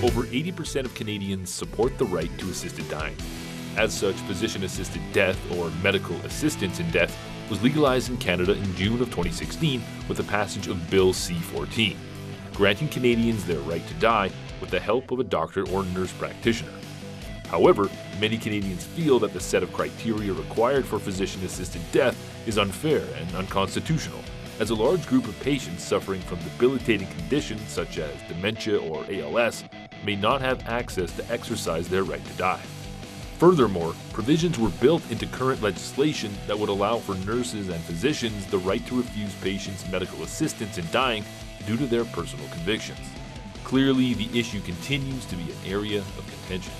Over 80% of Canadians support the right to assisted dying. As such, physician-assisted death, or medical assistance in death, was legalized in Canada in June of 2016 with the passage of Bill C-14, granting Canadians their right to die with the help of a doctor or nurse practitioner. However, many Canadians feel that the set of criteria required for physician-assisted death is unfair and unconstitutional, as a large group of patients suffering from debilitating conditions such as dementia or ALS may not have access to exercise their right to die. Furthermore, provisions were built into current legislation that would allow for nurses and physicians the right to refuse patients medical assistance in dying due to their personal convictions. Clearly, the issue continues to be an area of contention.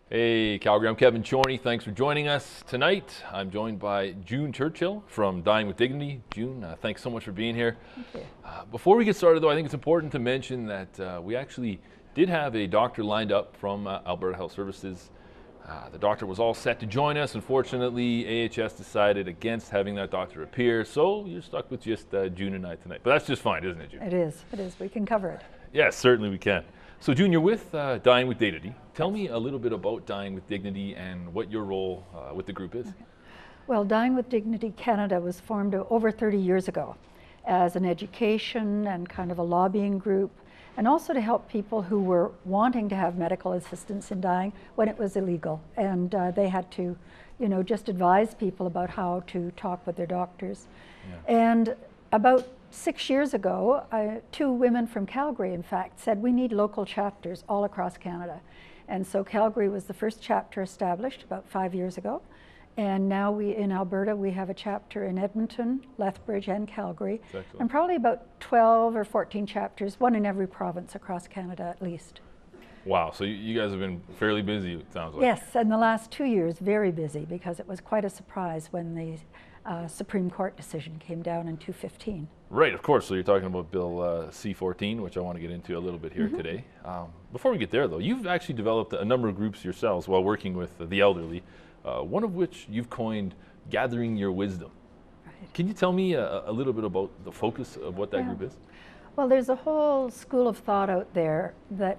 Hey, Calgary, I'm Kevin Chorney. Thanks for joining us tonight. I'm joined by June Churchill from Dying with Dignity. June, thanks so much for being here. Thank you. Before we get started, though, I think it's important to mention that we actually did have a doctor lined up from Alberta Health Services. The doctor was all set to join us. Unfortunately, AHS decided against having that doctor appear, so you're stuck with just June and I tonight. But that's just fine, isn't it, June? It is. We can cover it. Yes, certainly we can. So June, you're with Dying with Dignity. Tell me a little bit about Dying with Dignity and what your role with the group is. Okay. Well, Dying with Dignity Canada was formed over 30 years ago as an education and kind of a lobbying group, and also to help people who were wanting to have medical assistance in dying when it was illegal. And they had to, just advise people about how to talk with their doctors. Yeah. And about 6 years ago, 2 women from Calgary, in fact, said we need local chapters all across Canada. And so Calgary was the first chapter established about 5 years ago. And now in Alberta, we have a chapter in Edmonton, Lethbridge, and Calgary. And probably about 12 or 14 chapters, one in every province across Canada at least. Wow, so you guys have been fairly busy, it sounds like. Yes, and the last 2 years, very busy, because it was quite a surprise when the Supreme Court decision came down in 2015. Right, of course. So you're talking about Bill C-14, which I want to get into a little bit here today. Before we get there, though, you've actually developed a number of groups yourselves while working with the elderly, one of which you've coined Gathering Your Wisdom. Right. Can you tell me a little bit about the focus of what that group is? Well, there's a whole school of thought out there that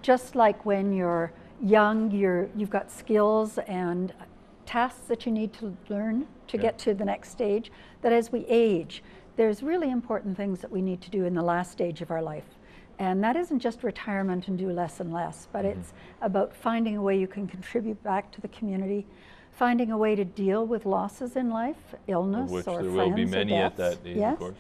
just like when you're young, you've got skills and tasks that you need to learn to get to the next stage, that as we age, there's really important things that we need to do in the last stage of our life. And that isn't just retirement and do less and less, but it's about finding a way you can contribute back to the community, finding a way to deal with losses in life, illness or friends or deaths. There will be many at that age, of course.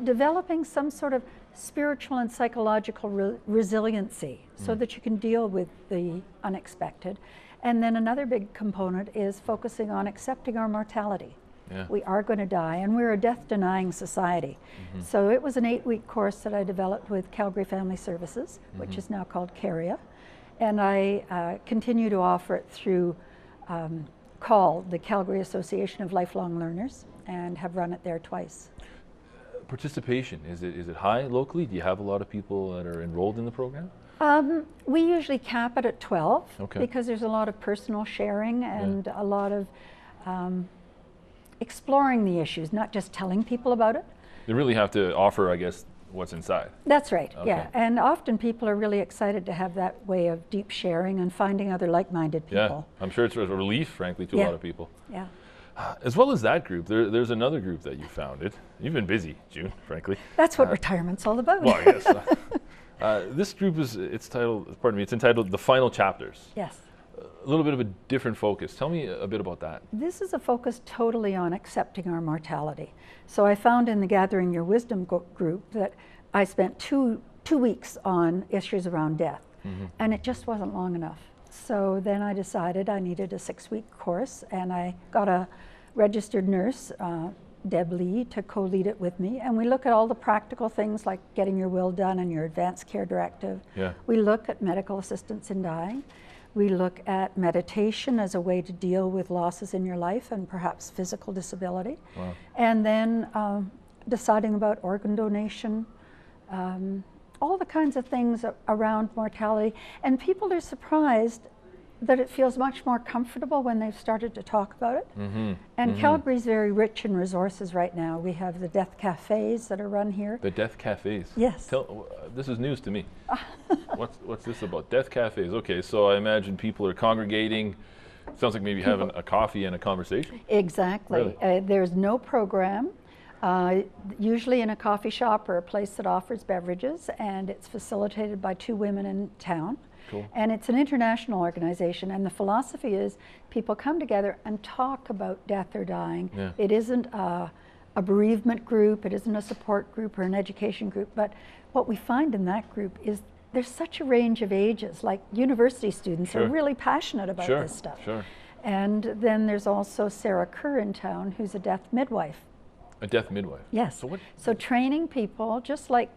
Developing some sort of spiritual and psychological resiliency so that you can deal with the unexpected. And then another big component is focusing on accepting our mortality. Yeah. We are going to die, and we're a death-denying society. So it was an 8-week course that I developed with Calgary Family Services, which is now called CARIA, and I continue to offer it through CALL, the Calgary Association of Lifelong Learners, and have run it there twice. Participation, is it high locally? Do you have a lot of people that are enrolled in the program? We usually cap it at 12 because there's a lot of personal sharing and a lot of exploring the issues, not just telling people about it. They really have to offer, I guess, what's inside. That's right, yeah. And often people are really excited to have that way of deep sharing and finding other like-minded people. Yeah, I'm sure it's a relief, frankly, to a lot of people. Yeah. As well as that group, there's another group that you founded. You've been busy, June, frankly. That's what retirement's all about. Well, yes. This group it's entitled The Final Chapters. Yes. A little bit of a different focus. Tell me a bit about that. This is a focus totally on accepting our mortality. So I found in the Gathering Your Wisdom group that I spent two weeks on issues around death, and it just wasn't long enough. So then I decided I needed a 6-week course, and I got a registered nurse, Deb Lee, to co-lead it with me, and we look at all the practical things like getting your will done and your advanced care directive. Yeah. We look at medical assistance in dying. We look at meditation as a way to deal with losses in your life and perhaps physical disability. Wow. And then deciding about organ donation, all the kinds of things around mortality. And people are surprised that it feels much more comfortable when they've started to talk about it. Mm-hmm. And Calgary's very rich in resources right now. We have the death cafes that are run here. The death cafes? Yes. This is news to me. What's this about? Death cafes. Okay, so I imagine people are congregating. Sounds like maybe having a coffee and a conversation. Exactly. Really? There's no program. Usually in a coffee shop or a place that offers beverages, and it's facilitated by 2 women in town. Cool. And it's an international organization, and the philosophy is people come together and talk about death or dying. Yeah. It isn't a bereavement group, it isn't a support group or an education group, but what we find in that group is there's such a range of ages, like university students are really passionate about this stuff. Sure. And then there's also Sarah Kerr in town, who's a death midwife. A death midwife? Yes. So training people, just like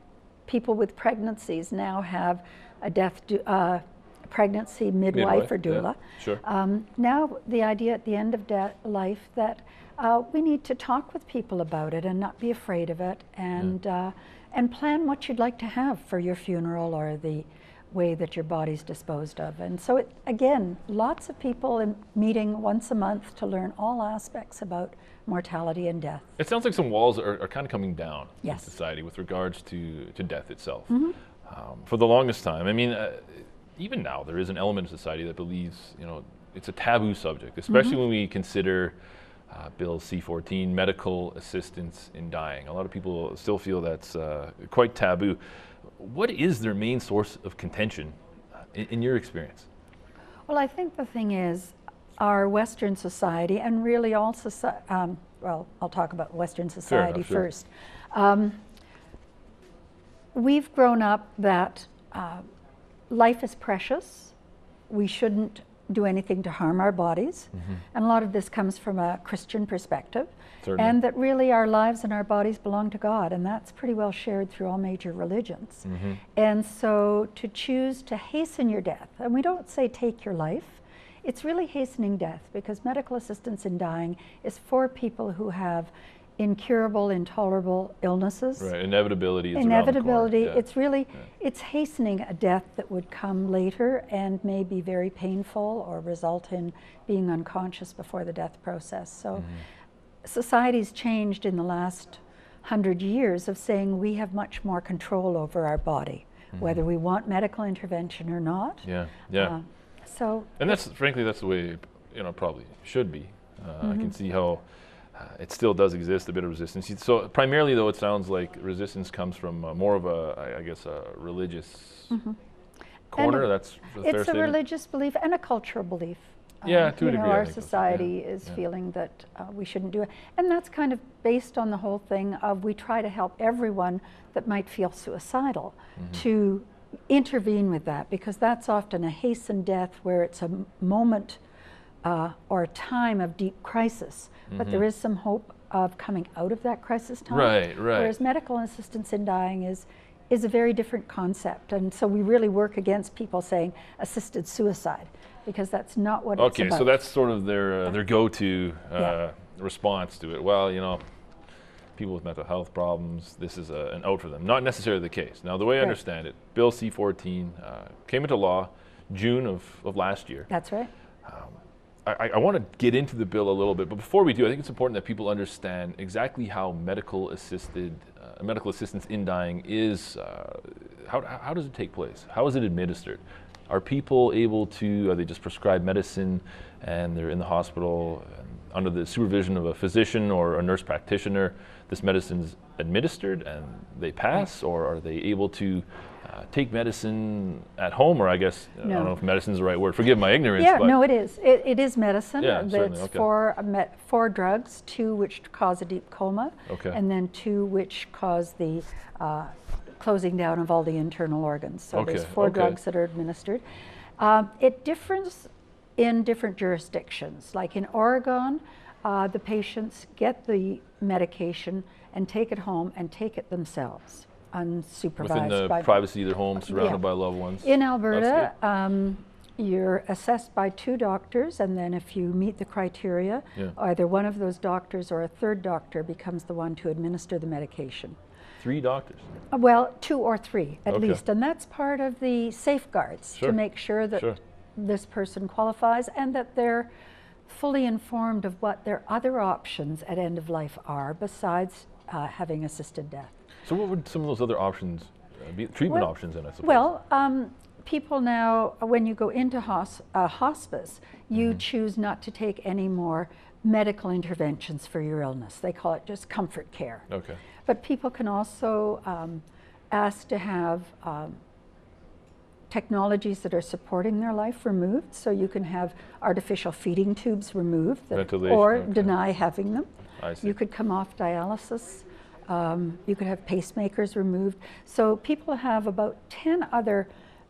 people with pregnancies now have a pregnancy midwife or doula. Yeah, sure. Now the idea at the end of life that we need to talk with people about it and not be afraid of it, and plan what you'd like to have for your funeral or the way that your body's disposed of. And so again, lots of people meeting once a month to learn all aspects about mortality and death. It sounds like some walls are kind of coming down in Yes. society with regards to death itself. Mm-hmm. For the longest time, I mean, even now there is an element of society that believes, it's a taboo subject, especially when we consider Bill C-14, medical assistance in dying. A lot of people still feel that's quite taboo. What is their main source of contention in your experience? Well, I think the thing is, our Western society, and really all society, well, I'll talk about Western society first. We've grown up that life is precious. We shouldn't do anything to harm our bodies. And a lot of this comes from a Christian perspective. Certainly. And that really our lives and our bodies belong to God, and that's pretty well shared through all major religions. And so to choose to hasten your death, and we don't say take your life, it's really hastening death, because medical assistance in dying is for people who have incurable, intolerable illnesses. Right, inevitability is Inevitability, around the corner. it's really, it's hastening a death that would come later and may be very painful or result in being unconscious before the death process. So society's changed in the last 100 years of saying we have much more control over our body, whether we want medical intervention or not. And that's, frankly, that's the way it probably should be. I can see how it still does exist, a bit of resistance. So primarily, though, it sounds like resistance comes from more of a, I guess, a religious corner. That's a fair It's a statement? religious belief and a cultural belief. Yeah, to a degree, I our think so. society is feeling that we shouldn't do it. And that's kind of based on the whole thing of we try to help everyone that might feel suicidal to intervene with that, because that's often a hastened death where it's a moment or a time of deep crisis, but there is some hope of coming out of that crisis time. Right. Whereas medical assistance in dying is a very different concept, and so we really work against people saying assisted suicide, because that's not what it's about. Okay, so that's sort of their go-to response to it. Well, people with mental health problems, this is an out for them. Not necessarily the case. Now, the way I understand it, Bill C-14 came into law June of last year. That's right. I want to get into the bill a little bit, but before we do, I think it's important that people understand exactly how medical assistance in dying is. How does it take place? How is it administered? Are people able to? Are they just prescribed medicine, and they're in the hospital under the supervision of a physician or a nurse practitioner? This medicine is administered and they pass, or are they able to take medicine at home, or I guess, I don't know if medicine is the right word. Forgive my ignorance. Yeah, but no, it is. It is medicine. Yeah, it's four drugs, 2 which cause a deep coma, and then 2 which cause the closing down of all the internal organs. So there's 4 drugs that are administered. It differs in different jurisdictions. Like in Oregon, the patients get the medication and take it home and take it themselves, unsupervised. Within the privacy of their home, surrounded by loved ones. In Alberta, you're assessed by 2 doctors, and then if you meet the criteria, either one of those doctors or a third doctor becomes the one to administer the medication. 3 doctors? Well, 2 or 3 at least, and that's part of the safeguards to make sure that this person qualifies and that they're fully informed of what their other options at end of life are besides having assisted death. So what would some of those other options be? Treatment options then, I suppose? Well, people now, when you go into hospice, you choose not to take any more medical interventions for your illness. They call it just comfort care. Okay. But people can also ask to have technologies that are supporting their life removed. So you can have artificial feeding tubes removed or deny having them. I see. You could come off dialysis. You could have pacemakers removed. So people have about 10 other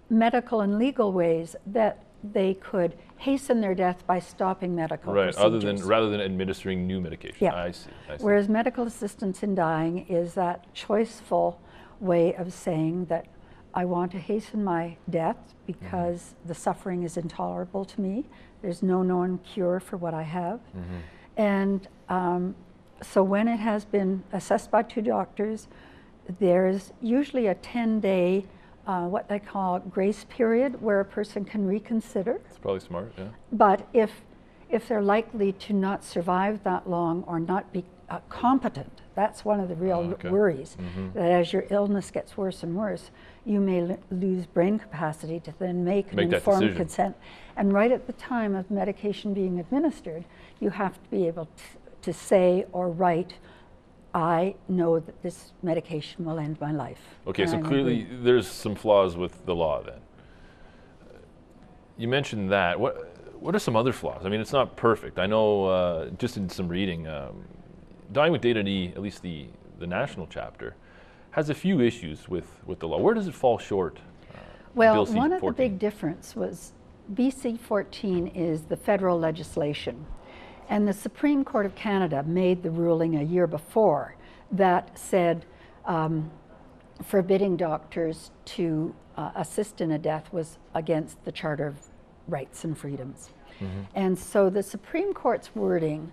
medical and legal ways that they could hasten their death by stopping medical procedures. Rather than administering new medication. Yeah. I see. Whereas medical assistance in dying is that choiceful way of saying that I want to hasten my death because the suffering is intolerable to me. There's no known cure for what I have. And so when it has been assessed by 2 doctors, there's usually a 10-day what they call grace period where a person can reconsider. It's probably smart, yeah. But if they're likely to not survive that long or not be competent, that's one of the real worries, that as your illness gets worse and worse, you may lose brain capacity to then make an informed consent. And right at the time of medication being administered, you have to be able to say or write, I know that this medication will end my life. Okay, so clearly there's some flaws with the law then. You mentioned that. What are some other flaws? I mean, it's not perfect. I know just in some reading, Dying with Dignity, at least the national chapter, has a few issues with the law. Where does it fall short? Well, one of the big difference was BC 14 is the federal legislation. And the Supreme Court of Canada made the ruling a year before that said forbidding doctors to assist in a death was against the Charter of Rights and Freedoms. And so the Supreme Court's wording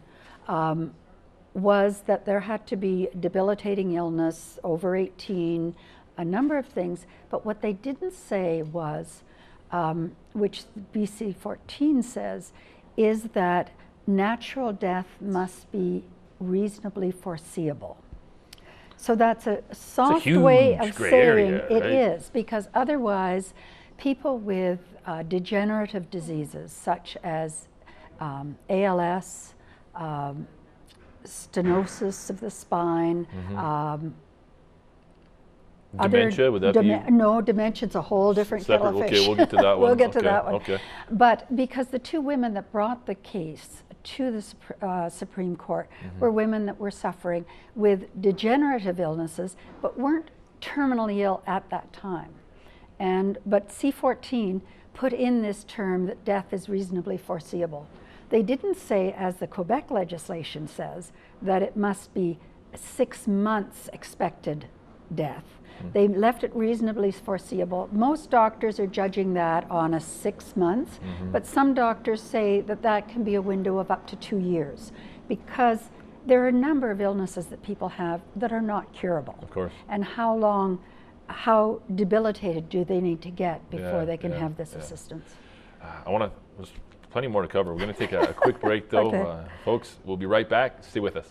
was that there had to be debilitating illness, over 18, a number of things. But what they didn't say was, which BC 14 says, is that natural death must be reasonably foreseeable. So that's a soft way of saying it is, because otherwise people with degenerative diseases such as ALS, stenosis of the spine, dementia, would that be? No, dementia's a whole different kettle of fish. Okay, we'll get to that one. We'll get to that one. Okay. But because the 2 women that brought the case to the Supreme Court were women that were suffering with degenerative illnesses, but weren't terminally ill at that time. But C14 put in this term that death is reasonably foreseeable. They didn't say, as the Quebec legislation says, that it must be 6 months expected death. They left it reasonably foreseeable. Most doctors are judging that on a 6 months, but some doctors say that that can be a window of up to 2 years, because there are a number of illnesses that people have that are not curable. Of course. And how debilitated do they need to get before they can have this assistance? There's plenty more to cover. We're going to take a quick break though. Folks, we'll be right back. Stay with us.